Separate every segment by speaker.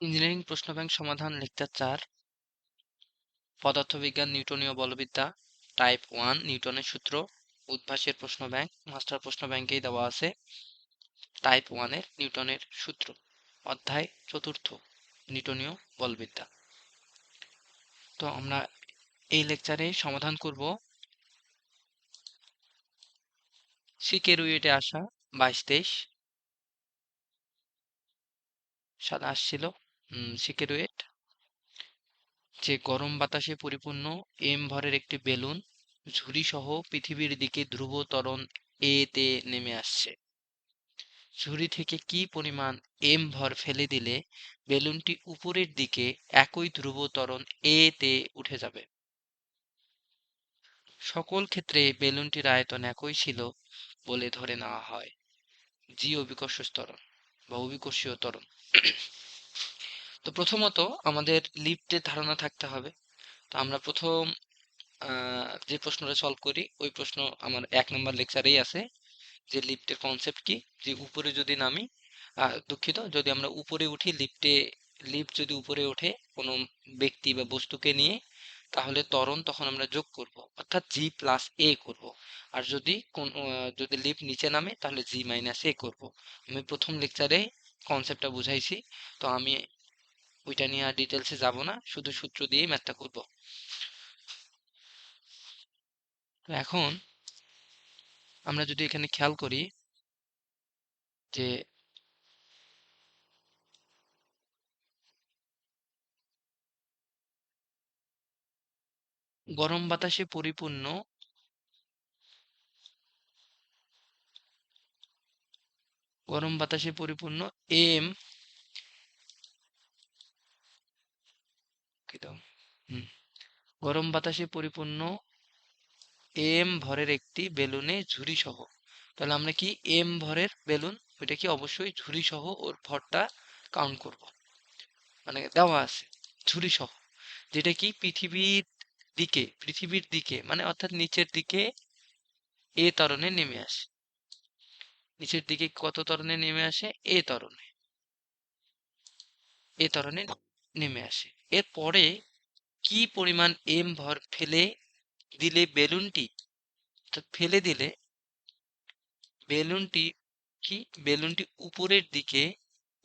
Speaker 1: Engineering প্রশ্ন bank সমাধান lecture 4 পদার্থবিজ্ঞান নিউটনীয় বলবিদ্যা টাইপ 1 নিউটনের সূত্র উদ্ভাসের প্রশ্ন ব্যাংক মাস্টার প্রশ্ন ব্যাংকেই দেওয়া আছে টাইপ 1 এর নিউটনের সূত্র অধ্যায় চতুর্থ নিউটনীয় বলবিদ্যা। তো আমরা এই লেকচারে সমাধান করব সিকেরুয়েটে আসা 22-23 সালে আসছিল সিকেরুয়েট যে গরম বাতাসে পরিপূর্ণ এম ভরের একটি বেলুন ঝুড়ি সহ পৃথিবীর দিকে ধ্রুব ত্বরণ এ তে নেমে আসছে। ঝুড়ি থেকে কি পরিমাণ এম ভর ফেলে দিলে বেলুনটি উপরের দিকে একই ধ্রুব ত্বরণ এ তে উঠে যাবে? সকল ক্ষেত্রে বেলুনটির আয়তন একই ছিল বলে ধরে নেওয়া হয়। জি অভিকর্ষ ত্বরণ বা অভিকর্ষীয় ত্বরণ। তো প্রথমত আমাদের লিফটের ধারণা থাকতে হবে। তো আমরা প্রথম যে প্রশ্নটা সলভ করি ওই প্রশ্ন আমার 1 নম্বর লেকচারেই আছে যে লিফটের কনসেপ্ট কি, যে উপরে যদি নামি দুঃখিত, যদি আমরা উপরে উঠি লিফট যদি উপরে ওঠে কোনো ব্যক্তি বা বস্তুকে নিয়ে, তাহলে ত্বরণ তখন আমরা যোগ করব, অর্থাৎ জি প্লাস এ করব। আর যদি লিফট নিচে নামে তাহলে জি মাইনাস এ করব। আমি প্রথম লেকচারে কনসেপ্টটা বুঝাইছি, তো আমি ওইটা নিয়ে আর ডিটেলসে যাব না, শুধু সূত্র দিয়েই ম্যাথটা করব। তো এখন আমরা যদি এখানে খেয়াল করি যে গরম বাতাসে পরিপূর্ণ এম কি দাও গরম বাতাসে পরিপূর্ণ এম ভরের একটি বেলুনে ঝুড়ি সহ, তাহলে আমরা কি এম ভরের বেলুন, ওইটা কি অবশ্যই ঝুড়ি সহ ওর ভরটা কাউন্ট করব, মানে দেওয়া আছে ঝুড়ি সহ, যেটা কি পৃথিবীর দিকে মানে অর্থাৎ নিচের দিকে এ ত্বরণে নেমে আসে। নিচের দিকে কত ত্বরণে নেমে আসে? এ ত্বরণে নেমে আসে। এরপরে কি পরিমাণ এম ভর ফেলে দিলে বেলুনটি কি বেলুনটি উপরের দিকে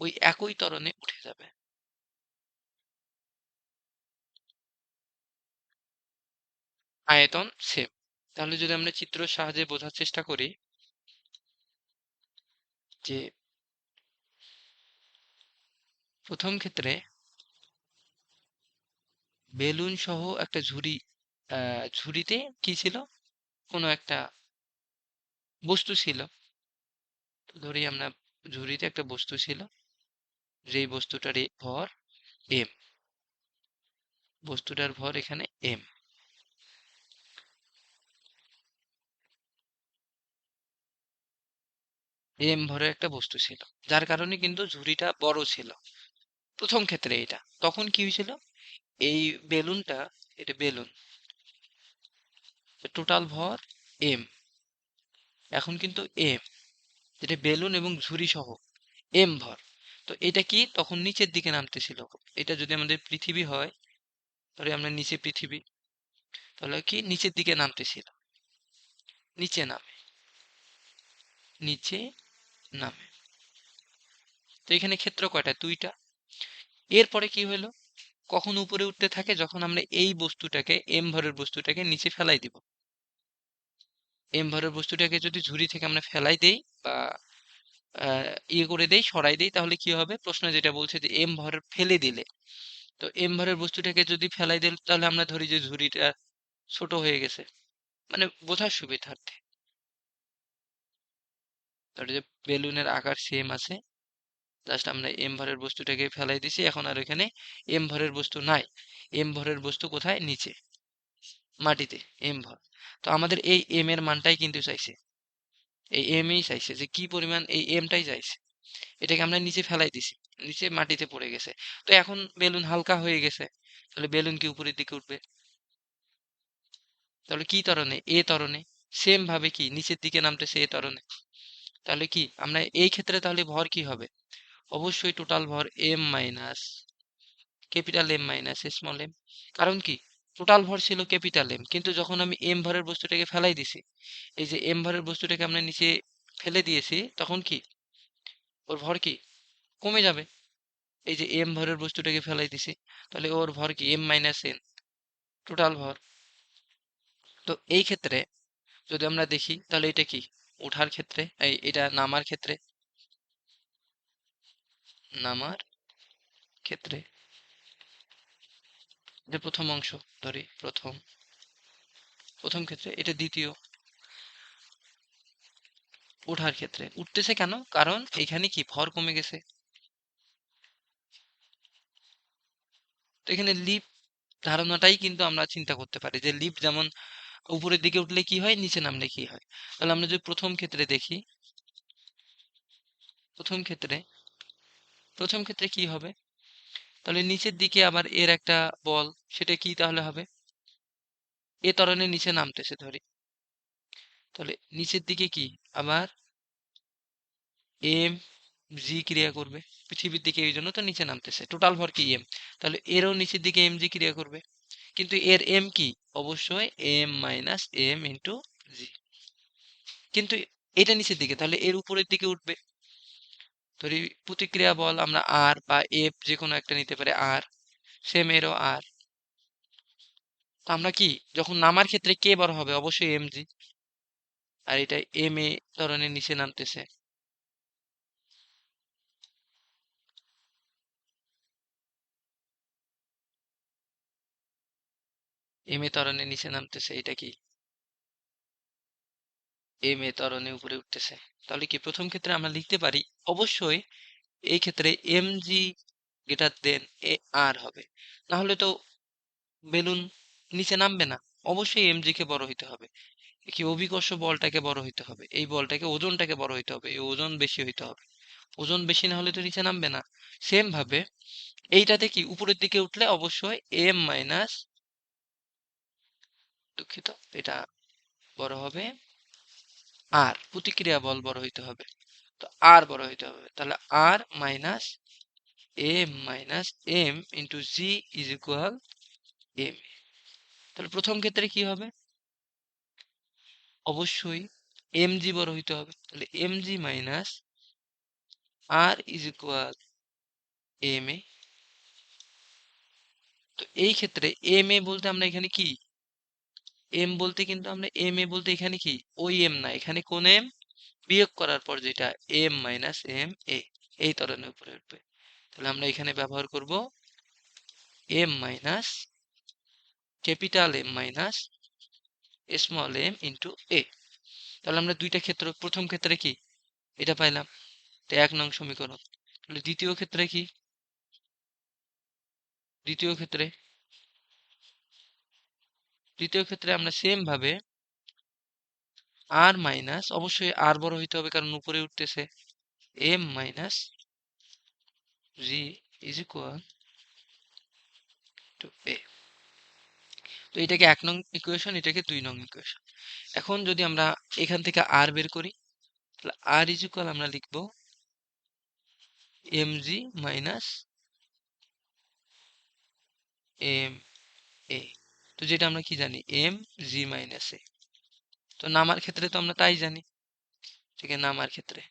Speaker 1: ওই একই ত্বরণে উঠে যাবে? আয়তন সেম। তাহলে যদি আমরা চিত্রের সাহায্যে বোঝার চেষ্টা করি যে প্রথম ক্ষেত্রে বেলুন সহ একটা ঝুড়িতে কি ছিল? কোনো একটা বস্তু ছিল। তো ধরি আমরা ঝুড়িতে একটা বস্তু ছিল, যেই বস্তুটার ভর এম, বস্তুটার ভর এখানে এম। এম ভরের একটা বস্তু ছিল, যার কারণে কিন্তু ঝুড়িটা বড় ছিল প্রথম ক্ষেত্রে। এটা তখন কি হয়েছিল, এই বেলুনটা, এটা বেলুন, টোটাল ভর এম, এখন কিন্তু এম, যেটা বেলুন এবং ঝুড়ি সহ এম ভর। তো এটা কি তখন নিচের দিকে নামতেছিল। এটা যদি আমাদের পৃথিবী হয়, তাহলে আমরা নিচে পৃথিবী, তাহলে কি নিচের দিকে নামতেছিল, নিচে নামে, নিচে নামে। তো এখানে ক্ষেত্র কয়টা? 2টা। এরপরে কি হলো, কখন উপরে উঠতে থাকে? যখন আমরা এই বস্তুটাকে, এম ভরের বস্তুটাকে নিচে ফেলাই দিব। এম ভরের বস্তুটাকে যদি ঝুড়ি থেকে আমরা ফেলাই দেই বা ইয়ে করে দেই, সরাই দেই, তাহলে কি হবে? প্রশ্ন যেটা বলছে যে এম ভর ফেলে দিলে, তো এম ভরের বস্তুটাকে যদি ফেলাই দিই তাহলে আমরা ধরি যে ঝুড়িটা ছোট হয়ে গেছে, মানে বোঝার সুবিধার্থে। তাহলে যে বেলুনের আকার সেম আছে, জাস্ট আমরা এম ভরের বস্তুটাকে ফেলাই দিছি, এখন আর এখানে এম ভরের বস্তু নাই। এম ভরের বস্তু কোথায়? নিচে মাটিতে এম ভর। তো আমাদের এই এম এর মানটাই কিন্তু চাইছে, এই এম এই চাইছে যে কি পরিমাণ, এই এমটাই চাইছে। এটাকে আমরা নিচে ফেলাই দিছি, নিচে মাটিতে পড়ে গেছে। তো এখন বেলুন হালকা হয়ে গেছে, তাহলে বেলুন কি উপরের দিকে উঠবে? তাহলে কি ত্বরণে? এ ত্বরণে। সেম ভাবে কি নিচের দিকে নামতেছে এ ত্বরণে। তাহলে কি আমরা এই ক্ষেত্রে তাহলে ভর কি হবে? অবশ্যই টোটাল ভর M minus capital M minus small m. কারণ কি, টোটাল ভর ছিল ক্যাপিটাল এম, কিন্তু যখন আমি এম ভরের বস্তুটাকে ফেলাই দিছি, এই যে এম ভরের বস্তুটাকে আমরা নিচে ফেলে দিয়েছি, তখন কি ওর ভর কি কমে যাবে। এই যে এম ভরের বস্তুটাকে ফেলাই দিছি, তাহলে ওর ভর কি এম মাইনাস এন টোটাল ভর। তো এই ক্ষেত্রে যদি আমরা দেখি, তাহলে এটা কি ওঠার ক্ষেত্রে, এটা নামার ক্ষেত্রে, নামার ক্ষেত্রে যে প্রথম অংশ ধরি, প্রথম প্রথম ক্ষেত্রে, এটা দ্বিতীয় ওঠার ক্ষেত্রে উঠতেছে কেন, কারণ এখানে কি ভর কমে গেছে। তো এখানে লিপ ধারণাটাই কিন্তু আমরা চিন্তা করতে পারি যে লিপ যেমন উপরের দিকে উঠলে কি হয়, নিচে নামলে কি হয়। তাহলে আমরা যদি প্রথম ক্ষেত্রে দেখি, প্রথম ক্ষেত্রে প্রথম ক্ষেত্রে কি হবে, তাহলে নিচের দিকে আবার এর একটা বল, সেটা কি তাহলে হবে, এ ত্বরণের নিচে নামতেছে ধরি, তাহলে নিচের দিকে কি আবার এম জি ক্রিয়া করবে পৃথিবীর দিকে, এই জন্য তো নিচে নামতেছে, টোটাল ভর কি এম, তাহলে এরও নিচের দিকে এম জি ক্রিয়া করবে, কিন্তু এর এম কি, অবশ্যই এম মাইনাস এম ইন্টু জি, কিন্তু এটা নিচের দিকে, তাহলে এর উপরের দিকে উঠবে। ধরি প্রতিক্রিয়া বল আমরা আর বা এফ যে কোনো একটা নিতে পারে, আর সেম এরও আর। তো আমরা কি যখন নামার ক্ষেত্রে কে বড় হবে, অবশ্যই এম জি, আর এটা এম এ ধরনের নিচে নামতেছে, এম এ ত্বরণের নিচে নামতেছে, এটা কি এম এ ত্বরণে উপরে উঠতেছে। তাহলে কি প্রথম ক্ষেত্রে আমরা লিখতে পারি, অবশ্যই এই ক্ষেত্রে এম জি গ্রেটার দেন এ আর হবে, না হলে তো বেলুন নিচে নামবে না। অবশ্যই এম জি কে বড় হইতে হবে, কি অভিকর্ষ বলটাকে বড় হইতে হবে, এই বলটাকে ওজনটাকে বড় হইতে হবে, এই ওজন বেশি হইতে হবে, ওজন বেশি না হলে তো নিচে নামবে না। সেম ভাবে এইটাতে কি উপরের দিকে উঠলে অবশ্যই এম মাইনাস, দুঃখিত, এটা বড় হবে আর, প্রতিক্রিয়া বল বড় হইতে হবে, তো আর বড় হইতে হবে, তাহলে R minus M minus M into G is equal M. তাহলে প্রথম ক্ষেত্রে কি হবে, অবশ্যই এম জি বড় হইতে হবে, তাহলে M G minus R is equal M A. তো এই ক্ষেত্রে এম এ বলতে আমরা এখানে কি, এম বলতে কিন্তু আমরা এম এ বলতে এখানে কি ওই এম না, এখানে কোন এম বিয়োগ করার পর যেটা এম মাইনাস এম এ, এই ত্বরণের উপরে উঠবে। তাহলে আমরা এখানে ব্যবহার করব M minus capital M minus small M into A. তাহলে আমরা দুইটা ক্ষেত্র, প্রথম ক্ষেত্রে কি এটা পাইলাম, এটা ১ নং সমীকরণ। তাহলে দ্বিতীয় ক্ষেত্রে কি, দ্বিতীয় ক্ষেত্রে দ্বিতীয় ক্ষেত্রে আমরা সেম ভাবে আর মাইনাস, অবশ্যই আর বড় হইতে হবে কারণ উপরে উঠতেছে, M minus G is equal to A. তো এটাকে ১ নং ইকুয়েশন, এটাকে ২ নং ইকুয়েশন। এখন যদি আমরা এখান থেকে আর বের করি, তাহলে আর ইজ ইকুয়াল আমরা লিখব M G minus M A. তো যেটা আমরা কি জানি, এম জি মাইনাস এ। তো নামার ক্ষেত্রে তো আমরা তাই জানি, ঠিক আছে, নামার ক্ষেত্রে,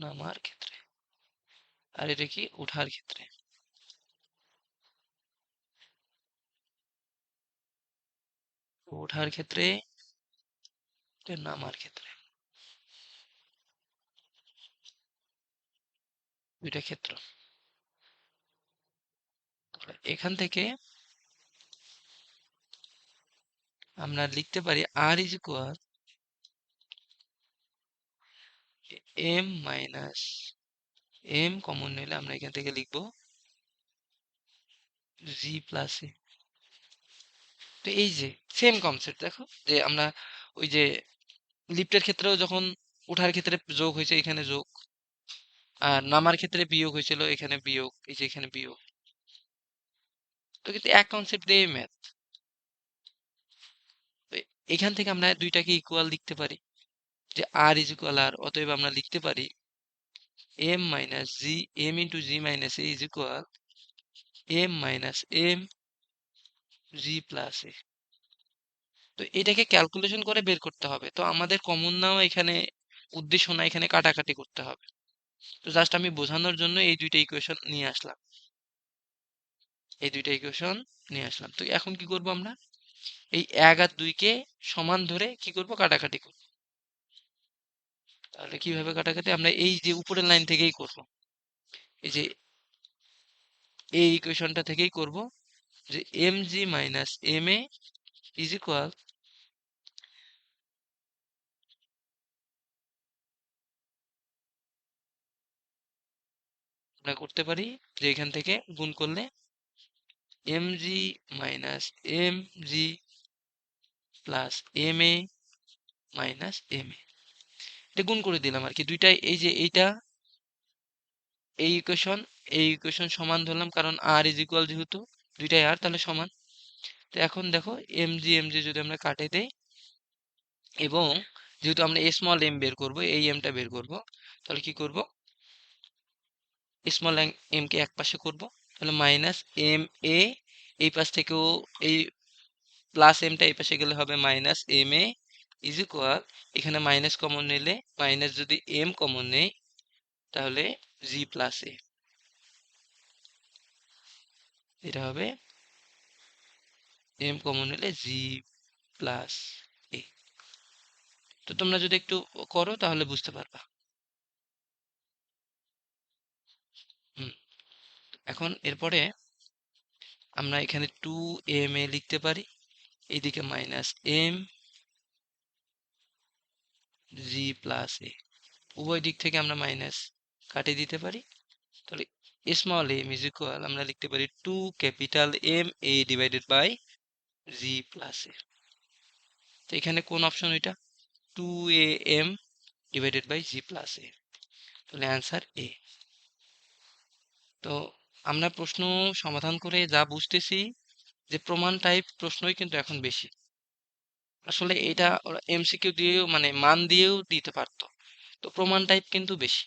Speaker 1: নামার ক্ষেত্রে, আর এটা কি ওঠার ক্ষেত্রে, ওঠার ক্ষেত্রে, এটা নামার ক্ষেত্রে, দুইটা ক্ষেত্র। তাহলে এখান থেকে আমরা লিখতে পারি R is equal M minus M, common নিলে আমরা এখান থেকে লিখবো জি প্লাস এ। তো এই যে সেম কনসেপ্ট, দেখো যে আমরা ওই যে লিফটের ক্ষেত্রেও যখন ওঠার ক্ষেত্রে যোগ হয়েছে, এখানে যোগ, আর নামার ক্ষেত্রে বিয়োগ হয়েছিল, এখানে বিয়োগ, এই যে এখানে বিয়োগ। তো কিন্তু এক কনসেপ্ট দিয়ে ম্যাথ। এখান থেকে আমরা দুইটাকে ইকুয়াল লিখতে পারি, যে আর ইজ ইকুয়াল আর, অতএব আমরা লিখতে পারি m minus g, m into g minus a is equal m minus m g plus a। তো এটাকে ক্যালকুলেশন করে বের করতে হবে। তো আমাদের কমন নাও এখানে উদ্দেশ্য না, এখানে কাটাকাটি করতে হবে। তো জাস্ট আমি বোঝানোর জন্য এই দুইটা ইকুয়েশন নিয়ে আসলাম, এই দুইটা ইকুয়েশন নিয়ে আসলাম। তো এখন কি করব আমরা, এই 1 আর 2 কে সমান ধরে কি করব, কাটাকাটি করব। তাহলে কিভাবে কাটাকাটি, আমরা এই যে উপরের লাইন থেকেই করব, এই যে এই ইকুয়েশনটা থেকেই করব, যে M G minus M A is equal, আমরা করতে পারি যে এখান থেকে গুণ করলে M G minus M G plus M A minus M A, এটা গুণ করে দিলাম আর কি দুইটাই। এই যে এইটা এই ইকুয়েশন, এই ইকুয়েশন সমান ধরলাম, কারণ আর ইজ ইকুয়াল, যেহেতু দুইটাই আর তাহলে সমান। তো এখন দেখো এম জি যদি আমরা কাটে দেই, এবং যেহেতু আমরা স্মল এম বের করব, এই এমটা বের করব, তাহলে কি করব, স্মল এম কে এক পাশে করব, তাহলে মাইনাস এম এ, এই পাশ থেকেও এই প্লাস এমটা এই পাশে গেলে হবে minus M A is equal, এখানে মাইনাস কমন নিলে, মাইনাস যদি এম কমন নেই তাহলে জি প্লাস এ, এটা হবে এম কমন নিলে জি প্লাস এ। তো তোমরা যদি একটু করো তাহলে বুঝতে পারবা। হুম, এখন এরপরে আমরা এখানে টু এম এ লিখতে পারি, এইদিকে মাইনাস এম জি প্লাস এ, উভয় দিক থেকে আমরা মাইনাস কাটিয়ে দিতে পারি। তাহলে স্মল এম ইজ ইকুয়াল, আমরা লিখতে পারি two capital M A divided by G plus A. তো এখানে কোন অপশন এটা, two A M divided by G plus A, তাহলে অ্যান্সার এ। তো আমরা প্রশ্ন সমাধান করে যা বুঝতেছি, যে প্রমাণ টাইপ প্রশ্নই কিন্তু এখন বেশি। আসলে এটা ওরা এমসিকিউ দিয়েও মানে মান দিয়েও দিতে পারতো, তো প্রমাণ টাইপ কিন্তু বেশি,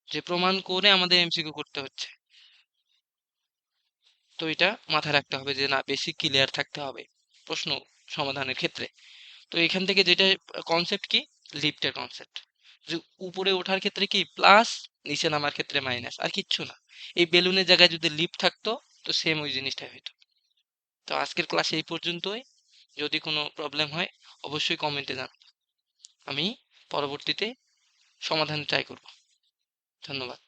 Speaker 1: যে প্রমাণ করে আমাদের এমসিকিউ করতে হচ্ছে। তো এটা মাথায় রাখতে হবে যে না, বেসিক ক্লিয়ার থাকতে হবে প্রশ্ন সমাধানের ক্ষেত্রে। তো এখান থেকে যেটা কনসেপ্ট কি, লিফটের কনসেপ্ট, যে উপরে ওঠার ক্ষেত্রে কি প্লাস, নিচে নামার ক্ষেত্রে মাইনাস, আর কিচ্ছু না। এই বেলুনের জায়গায় যদি লিফট থাকতো তো সেম ওই জিনিসটাই হইতো। তো আজকের ক্লাস এই পর্যন্তই। যদি কোনো প্রবলেম হয় অবশ্যই কমেন্টে জানান, আমি পরবর্তীতে সমাধান ট্রাই করব। ধন্যবাদ।